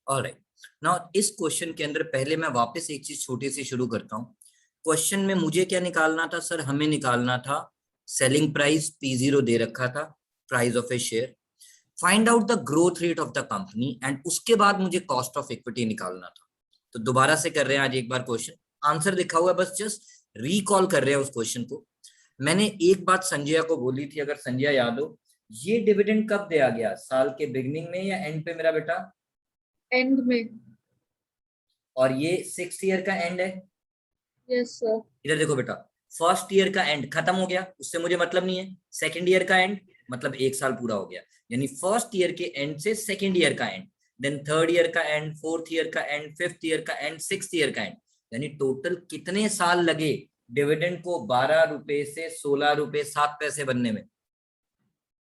Alright, now इस question के अंदर पहले मैं वापस एक चीज छोटी सी शुरू करता हूँ। क्वेश्चन में मुझे क्या निकालना था सर? हमें निकालना था सेलिंग प्राइस, P0 दे रखा था, price of A share, find out the growth rate of the company, and उसके बाद मुझे कॉस्ट ऑफ इक्विटी निकालना था। तो दोबारा से कर रहे हैं आज एक बार क्वेश्चन, आंसर लिखा हुआ है, बस जस्ट रिकॉल कर रहे हैं उस क्वेश्चन को। मैंने एक बात संजय को बोली थी, अगर संजय याद हो, ये डिविडेंड कब दिया गया? साल के बिगनिंग में या एंड पे मेरा बेटा? एंड में। और ये 6th ईयर का एंड है। Yes sir. इधर देखो बेटा, फर्स्ट ईयर का एंड खत्म हो गया, उससे मुझे मतलब नहीं है। सेकंड ईयर का एंड मतलब एक साल पूरा हो गया, यानी फर्स्ट ईयर के एंड से सेकंड ईयर का एंड, देन थर्ड ईयर का एंड, फोर्थ ईयर का एंड, फिफ्थ ईयर का एंड, सिक्स्थ ईयर का एंड। यानी टोटल कितने साल लगे डिविडेंड को 12 रुपए से 16 रुपए 7 पैसे बनने में?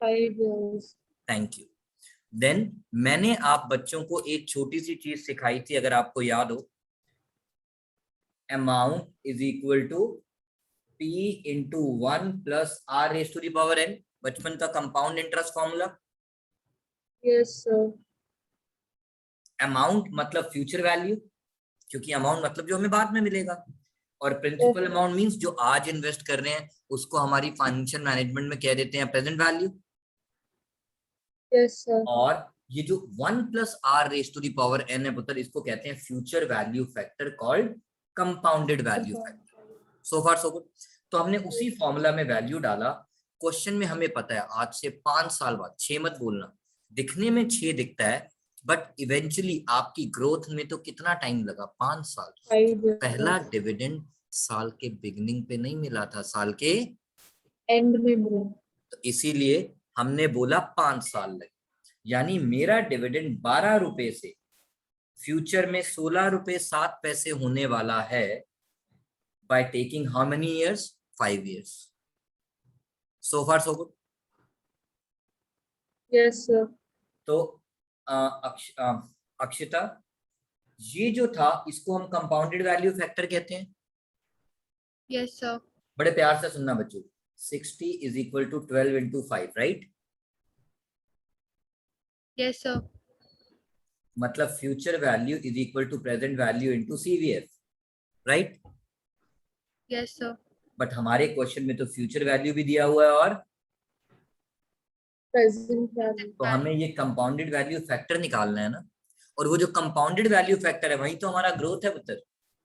5 years। Thank you. देन मैंने आप बच्चों को एक छोटी सी चीज सिखाई थी, अगर आपको याद हो, amount is equal to P into 1 plus R raise to the power n, बचपन का compound interest formula. Yes sir. Amount मतलब फ्यूचर वैल्यू, क्योंकि अमाउंट मतलब जो हमें बाद में मिलेगा, और प्रिंसिपल अमाउंट मींस जो आज इन्वेस्ट कर रहे हैं उसको हमारी फाइनेंशियल मैनेजमेंट में कह देते हैं प्रेजेंट वैल्यू। Yes sir. और ये जो 1 plus R raise to the power n है पुत्र, इसको कहते हैं future value factor called compounded value factor. So far so good. तो हमने उसी फॉर्मूला में वैल्यू डाला। क्वेश्चन में हमें पता है आज से 5 साल बाद, 6 मत बोलना, दिखने में 6 दिखता है, बट इवेंचुअली आपकी ग्रोथ में तो कितना टाइम लगा? 5 साल। 5 years। पहला डिविडेंड साल के बिगनिंग पे नहीं मिला था, साल के एंड में मिला। तो इसीलिए हमने बोला 5 साल लगे। यानी मेरा डिविडेंड 12 रुपए से फ्यूचर में 16 रुपए 7 पैसे होने वाला है, by taking how many years? 5 years। So far so good. Yes sir. तो अक्षिता, ये जो था इसको हम कंपाउंडेड वैल्यू फैक्टर कहते हैं। Yes sir. बड़े प्यार से सुनना बच्चों, 60 is equal to 12 into 5, right? Yes sir. मतलब future value is equal to present value into CVF, right? Yes sir. But हमारे क्वेश्चन में तो फ्यूचर वैल्यू भी दिया हुआ है और प्रेजेंट वैल्यू। तो हमें ये कंपाउंडेड वैल्यू फैक्टर निकालना है ना, और वो जो कंपाउंडेड वैल्यू फैक्टर है वही तो हमारा ग्रोथ है पुत्र।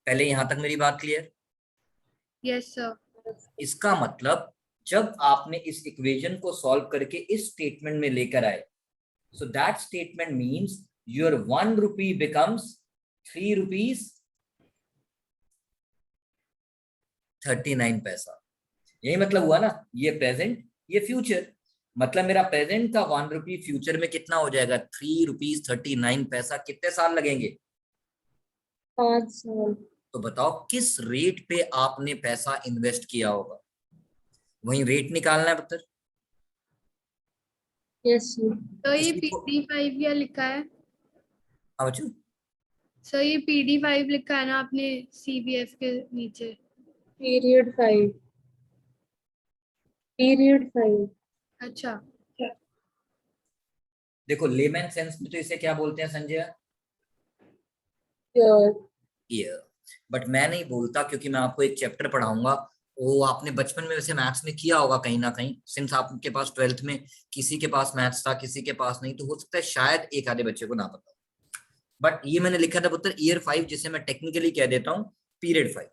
पहले यहां तक मेरी बात क्लियर? Yes sir. इसका मतलब जब आपने इस इक्वेशन को सॉल्व करके इस स्टेटमेंट में लेकर आए, so that statement means your 1 rupee becomes 3 rupees 39 पैसा। यही मतलब हुआ ना, ये प्रेजेंट ये फ्यूचर, मतलब मेरा प्रेजेंट का 1 रुपी फ्यूचर में कितना हो जाएगा? 3 रुपीज 39 पैसा। कितने साल लगेंगे? 5 साल। तो बताओ किस रेट पे आपने पैसा इन्वेस्ट किया होगा, वही रेट निकालना है पुत्र। Yes sir. तो ये किसी को PD5 क्या लिखा है? हाँ बच्चों, सर ये PD5 लिखा है ना आपने CVF के नीचे? पीरियड 5। पीरियड 5। अच्छा। देखो लेमैन सेंस में तो इसे क्या बोलते हैं संजय? ईयर। ईयर। बट मैं नहीं बोलता, क्योंकि मैं आपको एक चैप्टर पढ़ाऊंगा, वो आपने बचपन में वैसे मैथ्स में किया होगा कहीं ना कहीं, सिंस आपके पास 12th में किसी के पास मैथ्स था किसी के पास नहीं, तो हो सकता है शायद एक आधे बच्चे को ना पता हो। बट ये मैंने लिखा था पुत्र ईयर 5, जिसे मैं टेक्निकली कह देता हूँ पीरियड 5।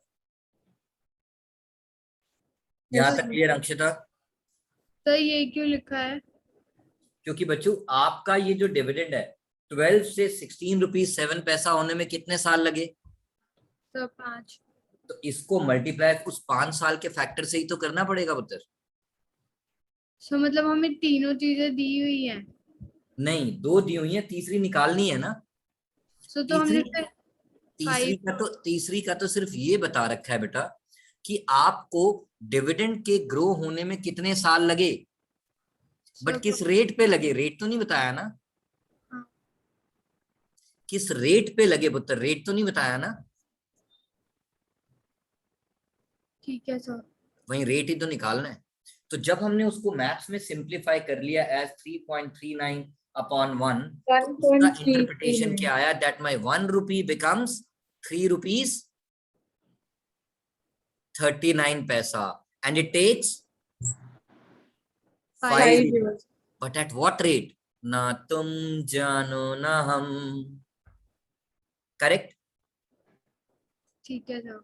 यहां तक क्लियर अंकिता? तो ये क्यों लिखा है? क्योंकि बच्चों आपका ये जो डिविडेंड है 12 से 16 रुपीज 7 पैसा होने में कितने साल लगे? तो 5। तो इसको मल्टीप्लाई उस 5 साल के फैक्टर से ही तो करना पड़ेगा पुत्र। सो मतलब हमें तीनों चीजें दी हुई हैं। नहीं, 2 दी हुई है, तीसरी निकालनी है ना। सो तो हमने तीसरी फिर 5। तीसरी का तो सिर्फ ये बता रखा है बेटा कि आपको डिविडेंड के ग्रो होने में कितने साल लगे, बट किस रेट पे लगे, रेट तो नहीं बताया ना। हाँ। किस रेट पे लगे पुत्र, रेट तो नहीं बताया ना। ठीक है सर। वही रेट ही तो निकालना है। तो जब हमने उसको मैथ्स में सिंप्लीफाई कर लिया एज 3.39 अपॉन 1, उसका 1.339 इंटरप्रिटेशन क्या आया? That my 1 rupee becomes 3 rupees 39 पैसा and it takes 5 5 years. years. But at what rate? ना तुम जानो ना हम. करेक्ट? ठीक है सर।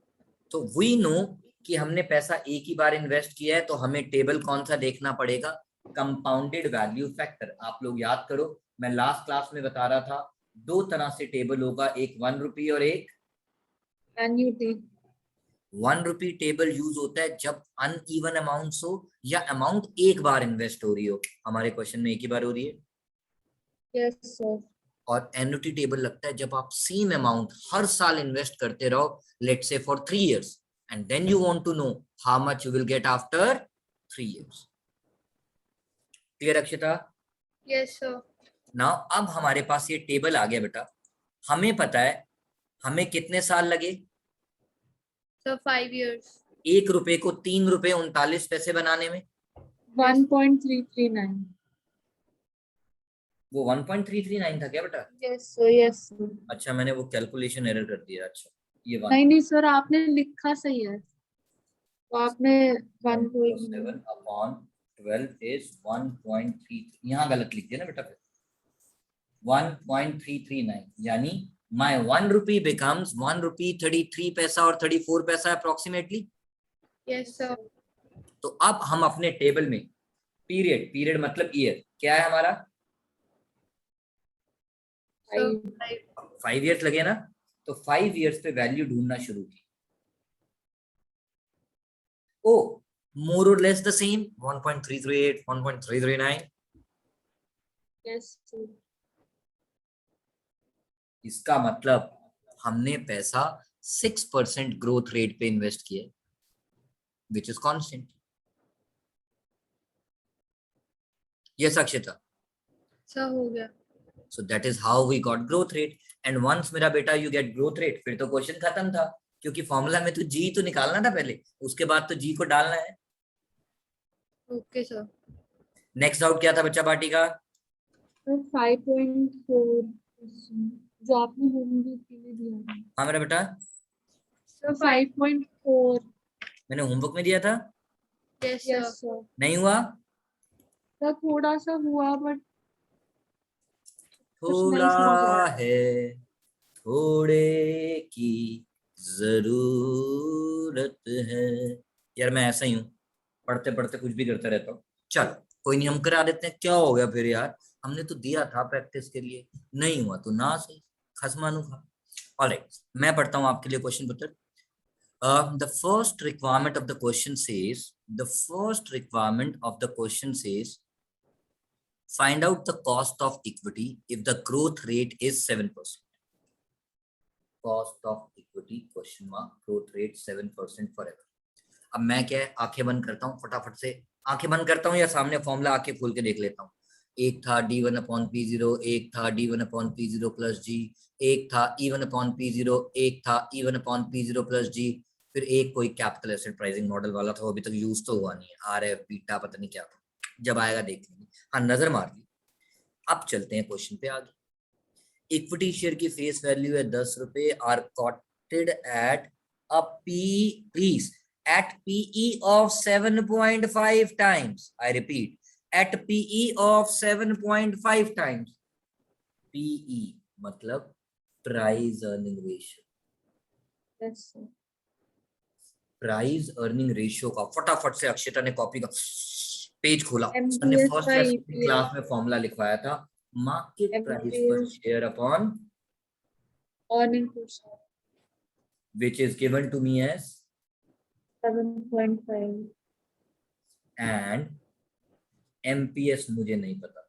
तो वी नो कि हमने पैसा एक ही बार इन्वेस्ट किया है, तो हमें टेबल कौन सा देखना पड़ेगा? Compounded value factor. आप लोग याद करो, मैं लास्ट क्लास में बता रहा था, दो तरह से टेबल होगा, एक 1 रुपी और एक एन्युटी। 1 रुपी टेबल यूज होता है जब अनइवन अमाउंट्स हो या अमाउंट एक बार इन्वेस्ट हो रही हो. हमारे क्वेश्चन में एक ही बार हो रही है. Yes sir. और एन्युटी टेबल लगता है जब आप सेम अमाउंट हर साल इन्वेस्ट करते रहो, let's say for 3 years, and then you want to know how much you will get after 3 years. Clear Akshita? Yes sir. Now अब हमारे पास ये टेबल आ गया बेटा. हमें पता है हमें कितने साल लगे? Sir 5 years। 1 रुपए को 3 रुपए 39 पैसे बनाने में. 1.339। वो 1.339 था क्या बेटा? Yes sir, yes sir. अच्छा, मैंने वो कैलकुलेशन एरर कर दिया. अच्छा, ये नहीं नहीं सर, आपने लिखा सही है, तो आपने 7 अपॉन 12 इज 1.3. यहाँ गलत लिख दिया ना बेटा. फिर 1.339 यानी my 1 rupee becomes 1 rupee 33 पैसा और 34 पैसा अप्रोक्सीमेटली. Yes sir. तो अब हम अपने टेबल में पीरियड, पीरियड मतलब ईयर, क्या है हमारा? 5 years लगे ना. तो 5 years पे वैल्यू ढूंढना शुरू की. ओ, मोर और less the same, 1.338, 1.339. Yes sir. इसका मतलब हमने पैसा 6% ग्रोथ रेट पे इन्वेस्ट किया, which is constant. Yes Akshita? Sir हो गया। So that is how we got growth rate. And once मेरा बेटा you get growth rate, फिर तो क्वेश्चन खत्म था, क्योंकि फॉर्मूला में तो जी तो निकालना था पहले, उसके बाद तो जी को डालना है. Okay sir. नेक्स्ट डाउट क्या था बच्चा पार्टी का? 5.4 जो आपने होमवर्क के लिए दिया था। हाँ मेरा बेटा, सर 5.4। मैंने होमवर्क में दिया था. Yes sir. नहीं हुआ? सर थोड़ा सा हुआ, बट कुछ नहीं थोड़ा समझ आया। है, थोड़े की जरूरत है. यार मैं ऐसा ही हूँ, पढ़ते पढ़ते कुछ भी करते रहता हूँ. चल कोई नहीं, हम करा देते हैं. क्या हो गया फिर यार, हमने तो दिया था प्रैक्टिस के लिए, नहीं हुआ तो ना सही, खसमानू खा. ऑलराइट, मैं पढ़ता हूँ आपके लिए क्वेश्चन पत्र. The first requirement of the question says, find out the cost of equity if the growth rate is 7%. Cost of equity question mark, growth rate 7% forever. अब मैं क्या है, आंखें बंद करता हूँ, फटाफट से आंखें बंद करता हूँ या सामने फॉर्मूला आंखें खोल के देख लेता हूँ. एक था d1 अपॉन p0, एक था d1 upon p0 plus g, एक था e1 अपॉन p0, एक था e1 upon p0 plus g, फिर एक कोई कैपिटल एसेट प्राइसिंग मॉडल वाला था, वो अभी तक यूज तो हुआ नहीं है, RF बीटा पता नहीं क्या था, जब आएगा देख लेंगे. हाँ नजर मार ली. अब चलते हैं क्वेश्चन पे आगे. इक्विटी शेयर की फेस वैल्यू है 10 रुपए, are quoted at a please at PE of 7.5 times. I repeat, at PE of 7.5 times. PE मतलब price earning ratio. Yes sir. Price earning ratio का फटाफट से अक्षिता ने कॉपी का पेज खोला, उसने MPS फर्स्ट by या सेकंड EPS। क्लास में फॉर्मूला लिखवाया था, मार्केट प्राइस पर MPS share upon earning per share which is given to me as 7.5। and MPS मुझे नहीं पता,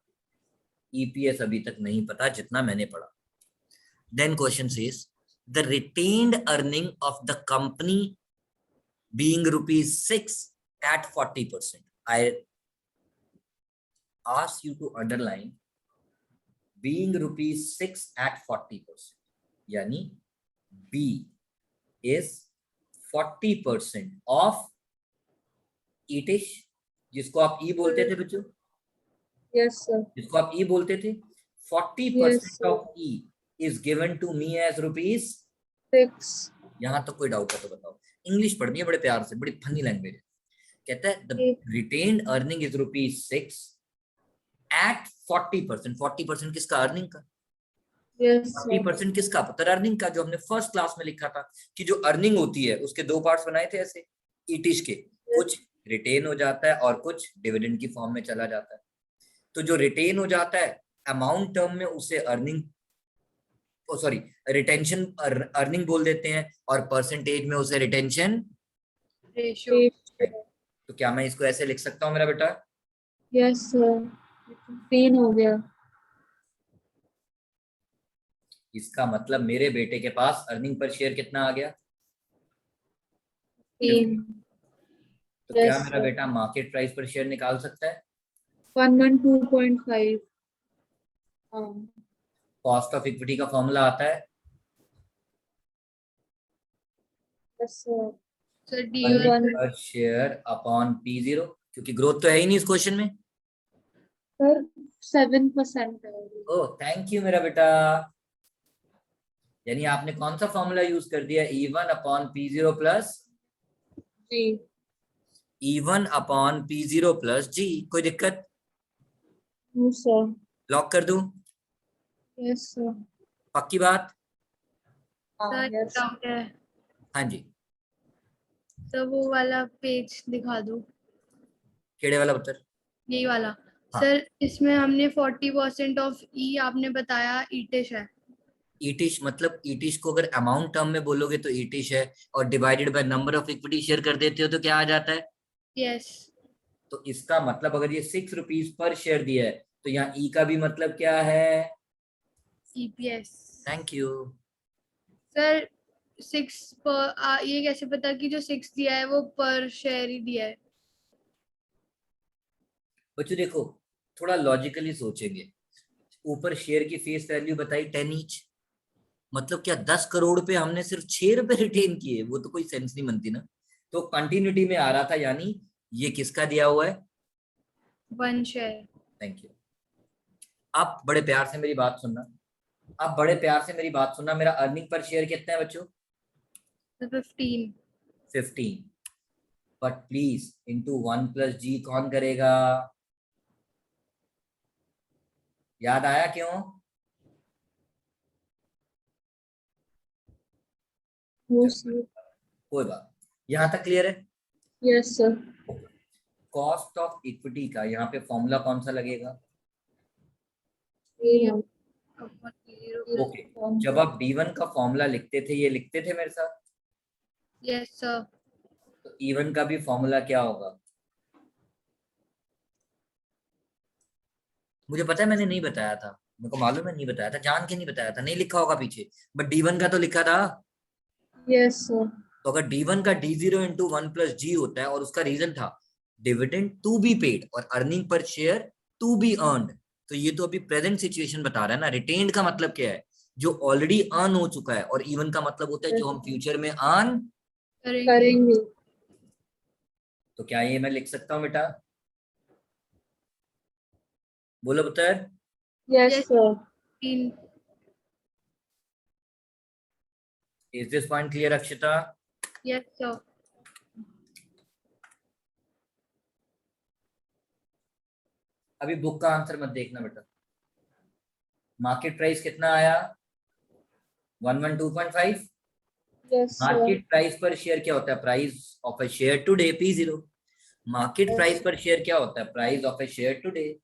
EPS अभी तक नहीं पता जितना मैंने पढ़ा. Then question says the retained earning of the company being ₹6 at 40%. I ask you to underline being ₹6 at 40%. यानी B is 40% of ईटिश, जिसको आप ई बोलते थे बच्चों, यस सर। जिसको आप ई बोलते थे, 40% sir. Of E is given to me as rupees 6. यहाँ तक कोई डाउट है तो बताओ। इंग्लिश पढ़नी है बड़े प्यार से, बड़ी फनी लैंग्वेज है। कहता है the retained earning is ₹6 at 40%। 40% किसका? अर्निंग का। Yes, sir. 40% किसका? पता अर्निंग का, जो हमने फर्स्ट क्लास में लिखा था कि जो अर्निंग होती है उसके दो पार्ट्स बनाए थे ऐसे ईटिश के, कुछ रिटेन हो जाता है और कुछ डिविडेंड की फॉर्म में चला जाता है। तो जो रिटेन हो जाता है अमाउंट टर्म में उसे अर्निंग सॉरी रिटेंशन अर्निंग बोल देते हैं, और परसेंटेज में उसे रिटेंशन Ratio. तो क्या मैं इसको ऐसे लिख सकता हूँ मेरा बेटा? Yes, sir. 3 हो गया। इसका मतलब मेरे बेटे के पास अर्निंग पर शेयर कितना आ गया? 3. तो क्या मेरा बेटा मार्केट प्राइस पर शेयर निकाल सकता है? 112.5। कॉस्ट ऑफ इक्विटी का फॉर्मूला आता है D1 पर शेयर अपॉन P0, क्योंकि ग्रोथ तो है ही नहीं इस क्वेश्चन में। सर 7% है। ओह थैंक यू मेरा बेटा। यानी आपने कौन सा फॉर्मूला यूज कर दिया? E1 upon P0 plus G. E1 upon P0 plus G। कोई दिक्कत? No sir. लॉक कर दूं? Yes sir. पक्की बात? सर डाउट है। हाँ जी। तो वो वाला पेज दिखा दो, केड़े वाला पुत्र? यही वाला। हाँ। सर इसमें हमने 40% ऑफ ई आपने बताया ईटिश है। ईटिश मतलब ईटिश को अगर अमाउंट टर्म में बोलोगे तो ईटिश है, और divided by number of equity share कर देते हो तो क्या आ जाता है? यस। तो इसका मतलब अगर ये ₹6 पर शेयर दिया है तो यहाँ ई का भी मतलब क्या है? ईपीएस। Thank you. सर 6 पर ये कैसे पता कि जो 6 दिया है वो पर शेयर ही दिया है? बच्चों देखो, थोड़ा लॉजिकली सोचेंगे। ऊपर शेयर की फेस वैल्यू बताई 10 ईच, मतलब क्या 10 करोड़ पे हमने सिर्फ ₹6 रिटेन किए? वो तो कोई सेंस नहीं बनती ना। तो कंटिन्यूटी में आ रहा था, यानी ये किसका दिया हुआ है? 1 शेयर। Thank you. आप बड़े प्यार से मेरी बात सुनना, आप बड़े प्यार से मेरी बात सुनना। मेरा अर्निंग पर शेयर कितना है बच्चों? 15। 15। बट प्लीज इंटू 1 प्लस जी कौन करेगा? याद आया क्यों? कोई बात, यहां तक क्लियर है? Yes sir. Cost of equity का यहाँ पे फॉर्मूला कौन सा लगेगा? ओके, जब आप D1 का फॉर्मूला लिखते थे, ये लिखते थे मेरे साथ? Yes sir. तो E1 का भी फॉर्मूला क्या होगा? मुझे पता है मैंने नहीं बताया था, मेरे को मालूम है नहीं बताया था, जान के नहीं बताया था, नहीं लिखा होगा पीछे, बट D1 का तो लिखा था। Yes sir. तो अगर D1 का D0 इंटू 1 प्लस जी होता है, और उसका रीजन था डिविडेंड टू बी पेड और earning per share to be earned, तो ये तो अभी प्रेजेंट सिचुएशन बता रहा है ना। रिटेन्ड का मतलब क्या है? जो ऑलरेडी अर्न हो चुका है, और इवन का मतलब होता है जो हम फ्यूचर में अर्न करेंगे। तो क्या ये मैं लिख सकता हूँ बेटा? बोलो पुत्र। Yes sir. Is this point clear Akshita? Yes sir. अभी बुक का आंसर मत देखना बेटा। मार्केट प्राइस कितना आया? 112.5। मार्केट प्राइस पर शेयर क्या होता है? Price of a share today P0। Market price पर शेयर क्या होता है? Price of a share today.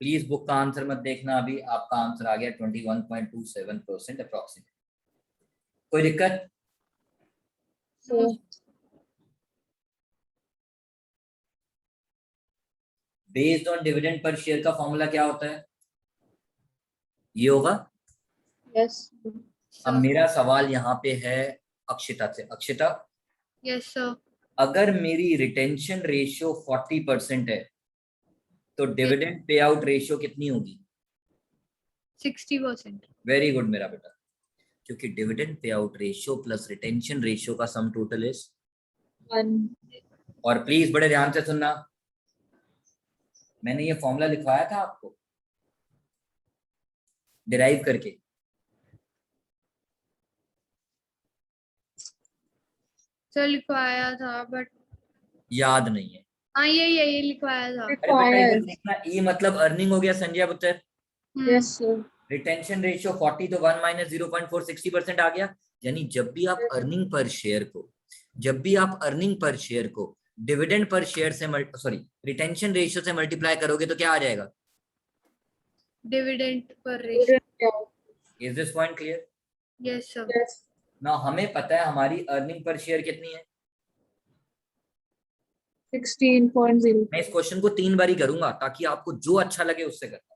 Please book का आंसर मत देखना, अभी आपका आंसर आ गया 21.27% अप्रोक्सीमेट। कोई दिक्कत? Based on dividend per share का फॉर्मूला क्या होता है? ये होगा। यस। अब मेरा सवाल यहाँ पे है अक्षिता से। Akshita, yes sir. अगर मेरी रिटेंशन रेशियो 40% है तो डिविडेंड पे आउट रेशियो कितनी होगी? 60%। वेरी गुड मेरा बेटा। क्योंकि dividend pay out ratio plus retention ratio का सम टोटल इज 1। और प्लीज बड़े ध्यान से सुनना, मैंने ये फॉर्मूला लिखवाया था आपको डिराइव करके, सर लिखवाया था बट याद नहीं है। हाँ यही लिखवाया था। अरे बेटा इधर देखना, ई मतलब अर्निंग हो गया संजय पुत्र, यस सर। रिटेंशन रेशियो 40 तो 1 माइनस 0.4 60% आ गया। यानी जब भी आप अर्निंग पर शेयर को, जब भी आप अर्निंग पर शेयर को डिविडेंड पर शेयर से सॉरी रिटेंशन रेशियो से मल्टीप्लाई करोगे तो क्या आ जाएगा? Dividend per ratio. Is this point clear? Yes sir. ना हमें पता है हमारी अर्निंग पर शेयर कितनी है, 16.0। मैं इस क्वेश्चन को 3 बार ही करूंगा ताकि आपको जो अच्छा लगे उससे करना।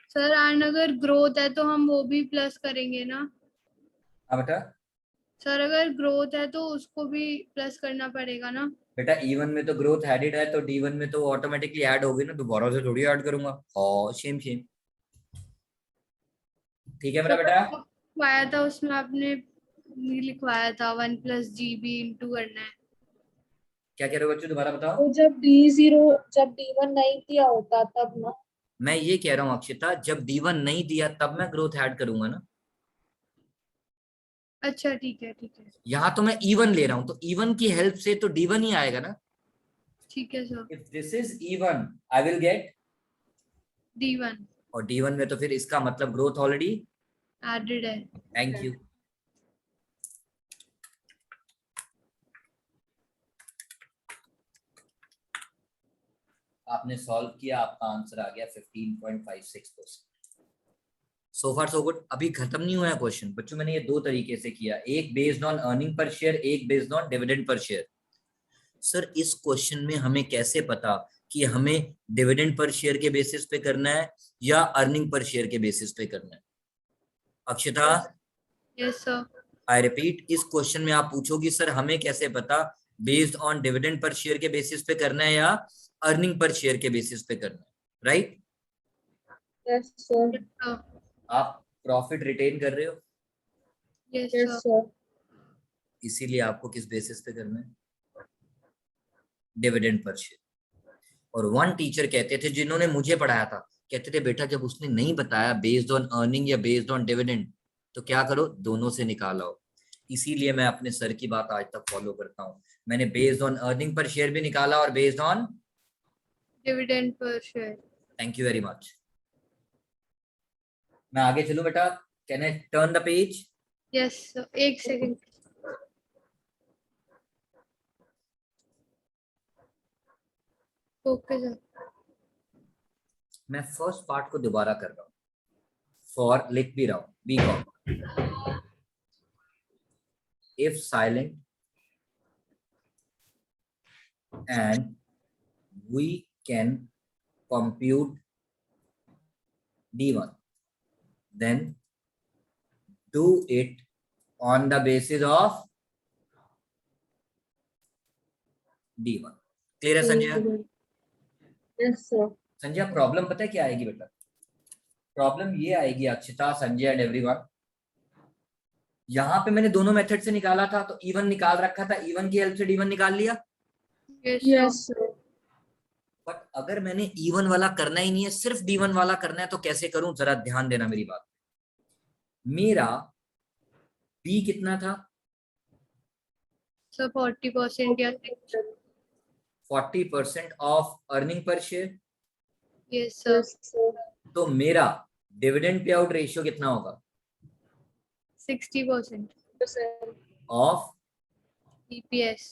सर एंड अगर ग्रोथ है तो हम वो भी प्लस करेंगे ना? हाँ बेटा, सर अगर ग्रोथ है तो उसको भी प्लस करना पड़ेगा ना? बेटा E1 में तो ग्रोथ एडेड है तो D1 में तो ऑटोमेटिकली ऐड होगी ना, दोबारा से थोड़ी ऐड करूंगा। हाँ सेम सेम, ठीक है मेरा बेटा। लिखवाया था उसमें आपने नहीं लिखवाया था 1 + GB इंटू करना है। क्या कह रहे हो बच्चों, दोबारा बताओ। तो जब D1 नहीं दिया होता तब ना? मैं ये कह रहा हूँ अक्षिता, जब D1 नहीं दिया तब मैं ग्रोथ ऐड करूंगा ना। अच्छा ठीक है ठीक है यहाँ तो मैं E1 ले रहा हूँ तो E1 की हेल्प से तो D1 ही आएगा ना। ठीक है sir. If this is E1 I will get D1 और D1 में तो फिर इसका मतलब ग्रोथ ऑलरेडी एडेड है। Thank you. आपने सॉल्व किया, आपका आंसर आ गया 15.56%। सो फार सो गुड। अभी खत्म नहीं हुआ है क्वेश्चन बच्चों, मैंने ये दो तरीके से किया, एक based on earning per share, एक based on dividend per share. Sir इस क्वेश्चन में हमें कैसे पता कि हमें डिविडेंड पर शेयर के बेसिस पे करना है या अर्निंग पर शेयर के बेसिस पे करना है? Akshita yes sir. I repeat, इस क्वेश्चन में आप पूछोगी सर हमें कैसे पता based on dividend per share के बेसिस पे करना है या अर्निंग पर शेयर के बेसिस पे करना है, राइट? Yes sir. आप प्रॉफिट रिटेन कर रहे हो, यस सर। इसीलिए आपको किस बेसिस पे करना है? Dividend per share. और वन टीचर कहते थे जिन्होंने मुझे पढ़ाया था, कहते थे बेटा जब उसने नहीं बताया बेस्ड ऑन अर्निंग या बेस्ड ऑन डिविडेंड तो क्या करो, दोनों से निकाल आओ। इसीलिए मैं अपने सर की बात आज तक फॉलो करता हूँ, मैंने based on earning per share भी निकाला और based on dividend per share. Thank you very much. मैं आगे चलूं बेटा, can I turn the page? Yes sir, एक सेकंड। Okay sir. मैं फर्स्ट पार्ट को दोबारा कर रहा हूँ, फॉर लिख भी रहा हूँ, B com if silent and we can compute D1 then do it on the basis of D1। Clear है Sanjay? Yes sir. Sanjay problem पता है क्या आएगी बेटा? प्रॉब्लम ये आएगी अक्षिता, संजय एंड एवरीवन, यहाँ पे मैंने दोनों मेथड से निकाला था तो E1 निकाल रखा था, E1 की हेल्प से D1 निकाल लिया। Yes sir. बट अगर मैंने E1 वाला करना ही नहीं है, सिर्फ D1 वाला करना है तो कैसे करूं, जरा ध्यान देना मेरी बात। मेरा B कितना था? सर 40% या 40% of earning per share. Yes sir. तो मेरा डिविडेंड पे आउट रेशियो कितना होगा 60% ऑफ? EPS।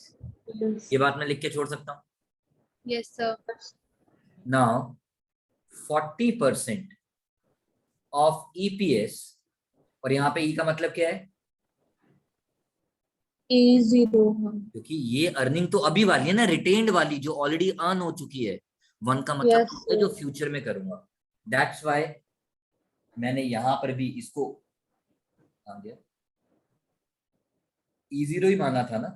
ये बात मैं लिख के छोड़ सकता हूँ। Yes sir. Now 40% of EPS, और यहाँ पे E का मतलब क्या है? E0। क्योंकि ये अर्निंग तो अभी वाली है ना, रिटेन्ड वाली जो ऑलरेडी अर्न हो चुकी है। 1 का मतलब Yes, है जो फ्यूचर में करूंगा। दैट्स वाई मैंने यहां पर भी इसको मान दिया, E0 ही माना था ना,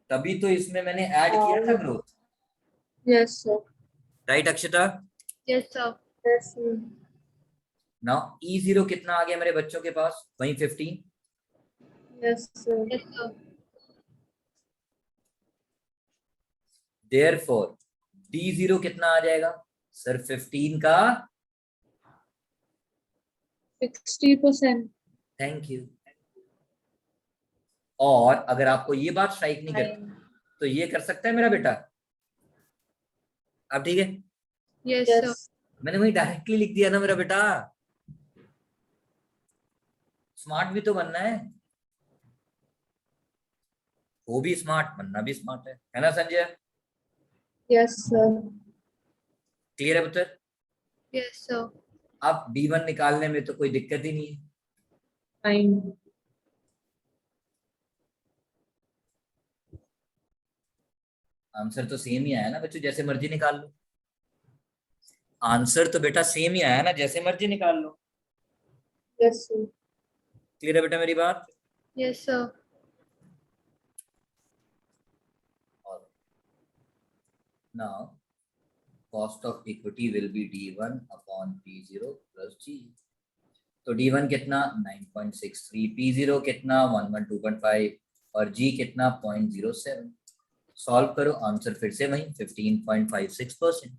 तभी तो इसमें मैंने ऐड किया था ग्रोथ। Yes, sir. राइट अक्षता? Yes, sir. Yes, sir. Now E0 कितना आ गया मेरे बच्चों के पास? वही 15. Yes, sir. Yes, sir. Therefore D0 कितना आ जाएगा सर? 15 का 60%. Thank you. और अगर आपको ये बात स्ट्राइक नहीं करती तो ये कर सकता है मेरा बेटा. अब ठीक है? Yes, sir. मैंने वही डायरेक्टली लिख दिया ना मेरा बेटा. स्मार्ट भी तो बनना है. वो भी स्मार्ट, बनना भी स्मार्ट है ना संजय? Yes, sir. क्लियर है पुत्र? Yes, sir. अब D1 निकालने में तो कोई दिक्कत ही नहीं है. Fine. आंसर तो सेम ही आया ना बच्चों, जैसे मर्जी निकाल लो. आंसर तो बेटा सेम ही आया ना, जैसे मर्जी निकाल लो. Yes, sir. क्लियर है बेटा मेरी बात? Yes, sir. Now cost of equity will be D1 upon P0 plus G. तो D1 कितना 9.63, P0 कितना 112.5 और G कितना 0.07. सॉल्व करो, आंसर फिर से वही 15.56%.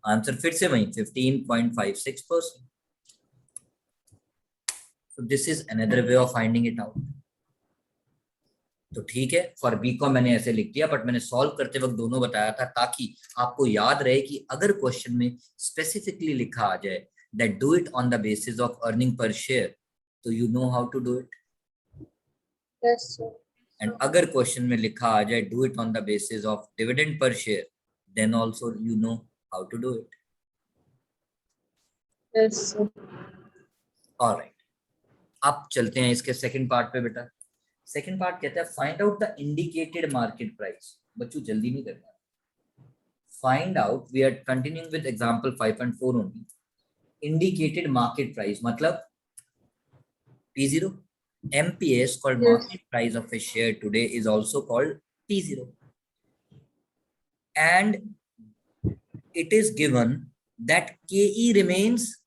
आंसर फिर से वही 15.56%. So this is another way of finding it out. तो ठीक है, फॉर बीकॉम मैंने ऐसे लिख दिया, बट मैंने सॉल्व करते वक्त दोनों बताया था ताकि आपको याद रहे कि अगर क्वेश्चन में स्पेसिफिकली लिखा आ जाए that do it on the basis of earning per share, तो you know how to do it. Yes, sir. And अगर क्वेश्चन में लिखा आ जाए do it on the basis of dividend per share, then also you know how to do it. Yes, sir. Alright, अब चलते हैं इसके second part पे बेटा. सेकंड पार्ट कहता है find out the indicated market price. बच्चों जल्दी नहीं करना. Find out, we are continuing with example 5.4 only. Indicated market price मतलब P0. MPS called Yes. market price of a share today is also called P0. And it is given that KE remains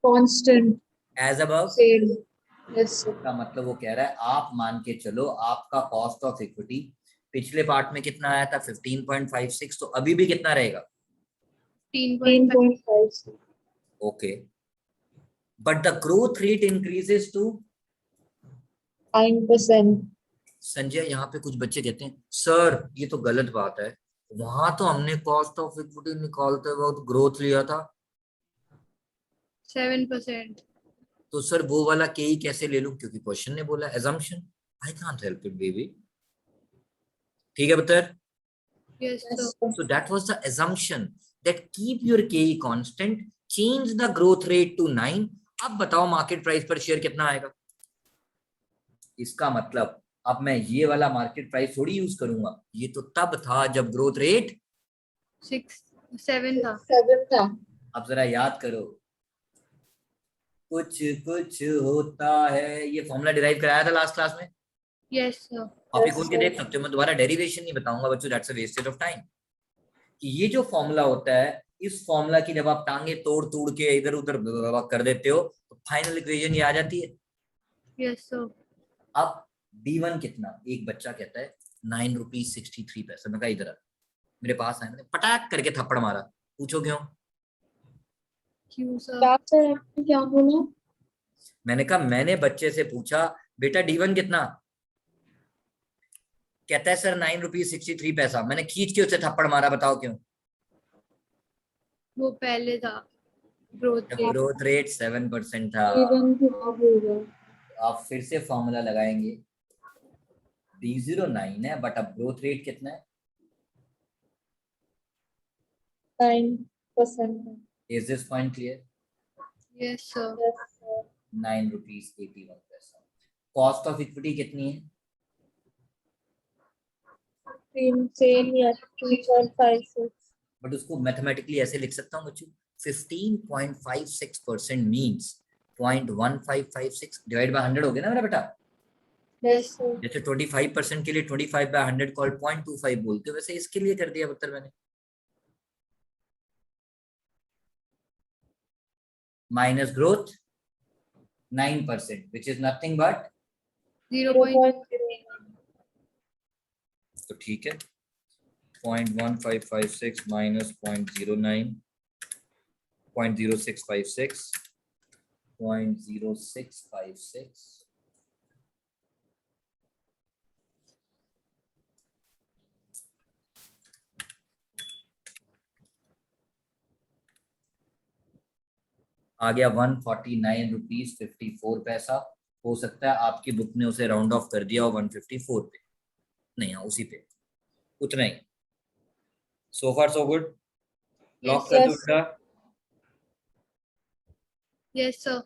Constant. as above. Same. Yes, sir. का मतलब वो कह रहा है आप मान के चलो आपका कॉस्ट ऑफ इक्विटी पिछले पार्ट में कितना आया था 15.56, तो अभी भी कितना रहेगा? 10.5. Okay, but the growth rate increases to 9%. Sanjay यहाँ पे कुछ बच्चे कहते हैं सर ये तो गलत बात है, वहां तो हमने कॉस्ट ऑफ इक्विटी निकालते वक्त ग्रोथ लिया था 7%. तो सर वो वाला के ही कैसे ले लूं, क्योंकि क्वेश्चन ने बोला assumption. I can't help it baby. ठीक है पुत्र? Yes, sir. So that was the assumption that keep your KE constant, change the growth rate to 9. अब बताओ मार्केट प्राइस पर शेयर कितना आएगा? इसका मतलब अब मैं ये वाला मार्केट प्राइस थोड़ी यूज करूंगा, ये तो तब था जब ग्रोथ रेट 7 था. अब जरा याद करो, कुछ कुछ होता है. ये फॉर्मूला डिराइव कराया था लास्ट क्लास में. Yes, sir. कॉपी खोल के देख सकते हो, मैं दोबारा डेरिवेशन नहीं बताऊंगा बच्चों, that's a wastage of time. कि ये जो फॉर्मूला होता है, इस फॉर्मूला की जब आप टांगे तोड़ तोड़ के इधर उधर कर देते हो तो फाइनल इक्वेशन ये आ जाती है. Yes, sir. अब D1 कितना? एक बच्चा कहता है 9.63 रुपीज. मैं कहा इधर मेरे पास आया, मैंने पटाक करके थप्पड़ मारा. पूछो क्यों? क्यों सर? क्या बोला? मैंने कहा मैंने बच्चे से पूछा बेटा D1 कितना? कहता है सर 9.63 रुपीज. मैंने खींच के उसे थप्पड़ मारा. बताओ क्यों? वो पहले था ग्रोथ रेट 7% था. आप फिर से फॉर्मूला लगाएंगे. D0 9 है, बट अब ग्रोथ रेट कितना है? 9%. Is this point clear? Yes, sir. 9 rupees 81 पैसा. कॉस्ट ऑफ इक्विटी कितनी है? Same या 2.56. बट उसको मैथमेटिकली ऐसे लिख सकता हूँ बच्चों, 15.56% मीन्स 0.1556 डिवाइड बाय 100 हो गया ना मेरा बेटा. Yes sir. जैसे 25% के लिए 25/100 कॉल 0.25 बोलते हो, वैसे इसके लिए कर दिया उत्तर मैंने। Minus growth 9%, which is nothing but 0.09। तो ठीक है, 0.1556 माइनस 0.09, 0.0656, 0.0656, आ गया 149 रुपीज 54 पैसा। हो सकता है आपकी बुक ने उसे राउंड ऑफ कर दिया हो 154 पे, नहीं हाँ उसी पे, उतना ही। सो फार सो गुड, लॉक कर दो बेटा। Yes sir.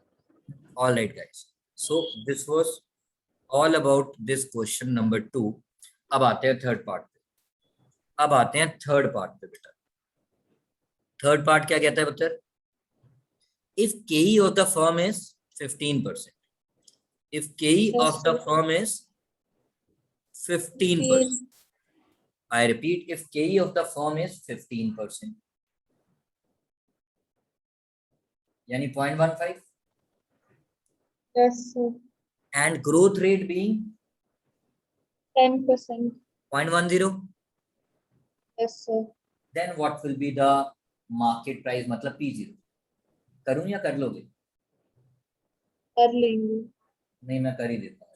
All right guys, so this was all about this question number 2. अब आते हैं थर्ड पार्ट पे। अब आते हैं थर्ड पार्ट पे बेटा। थर्ड पार्ट क्या कहता है बेटा? If KE of the firm is 15%, if KE of the firm is 15%, I repeat, if KE of the firm is 15%, यानी 0.15, yes sir. and growth rate being 10%। 0.10, yes sir. then what will be the market price, मतलब P0? करूं या कर लोगे? कर लेंगे। नहीं मैं कर ही देता हूँ।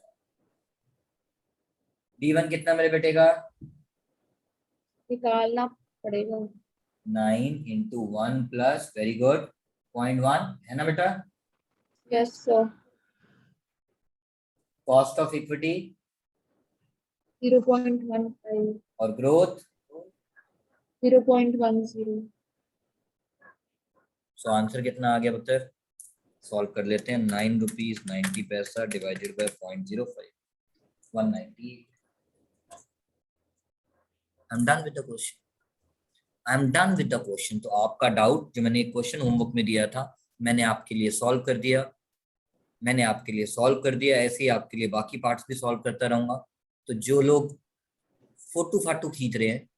D1 कितना मेरे बेटे का? निकालना पड़ेगा। 9 into 1 plus, very good, 0.1 है ना बेटा? Yes sir. Cost of equity 0.15। और ग्रोथ 0.10। सो आंसर कितना आ गया पुत्र? सॉल्व कर लेते हैं। 9 रुपीज 90 पैसा divided by 0.05, 198। I am done with the question, I am done with the question. तो आपका डाउट जो मैंने एक क्वेश्चन होमवर्क में दिया था, मैंने आपके लिए सॉल्व कर दिया, मैंने आपके लिए सॉल्व कर दिया। ऐसे ही आपके लिए बाकी पार्ट्स भी सॉल्व करता रहूंगा। तो जो लोग फोटो फाटो खींच रहे हैं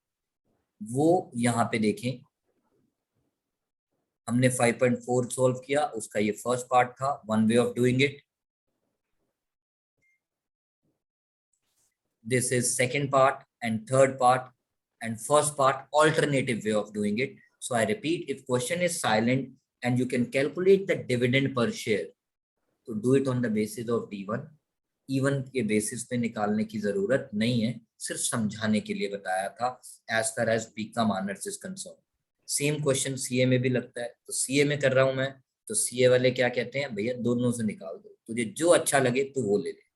वो यहाँ पे देखें, हमने 5.4 सॉल्व किया, उसका ये फर्स्ट पार्ट था, one way of doing it. This is second part and third part, and first part alternative way of doing it. So I repeat, if question is silent and you can calculate the dividend per share, to do it on the basis of D1, E1 के basis पे निकालने की जरूरत नहीं है, सिर्फ समझाने के लिए बताया था as far as BCom Honors is concerned. Same question CA में भी लगता है, तो CA में कर रहा हूं मैं, तो CA वाले क्या कहते हैं, भैया दोनों से निकाल दो, तुझे जो अच्छा लगे तू वो ले ले।